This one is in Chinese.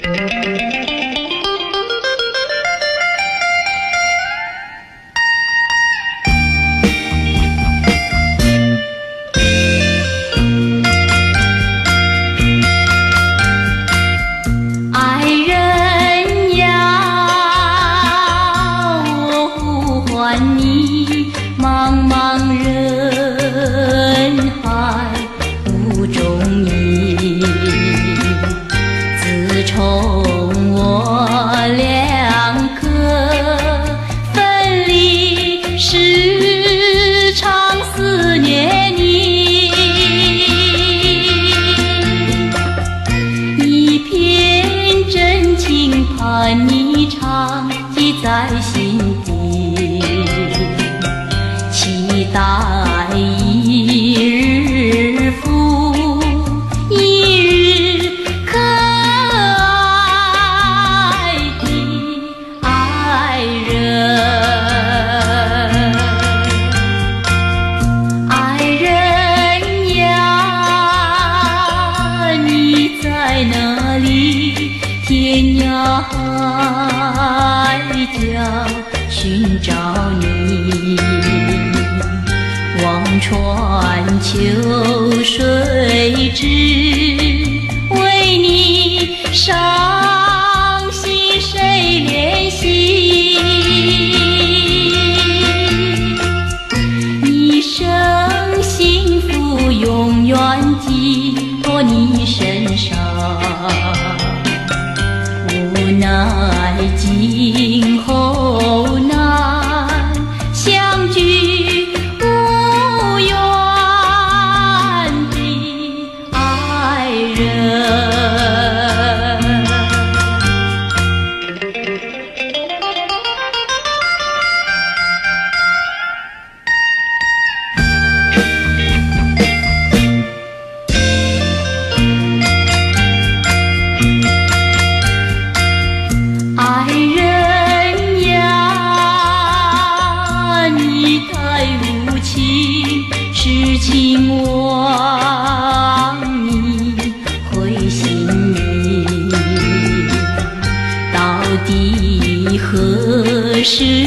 爱人呀，我呼唤你，茫茫人海无踪影。自从我两个分离，时常思念你。一片真情盼你常记在心底，期待一日复一日可爱的爱人。爱人呀，你在哪里？天涯海角寻找你，望穿秋水只为你，伤心谁怜惜？一生幸福永远记落你身上，无奈今后难相聚，无缘的爱人。爱人呀，你太无情，痴情忘你会心迷，到底何时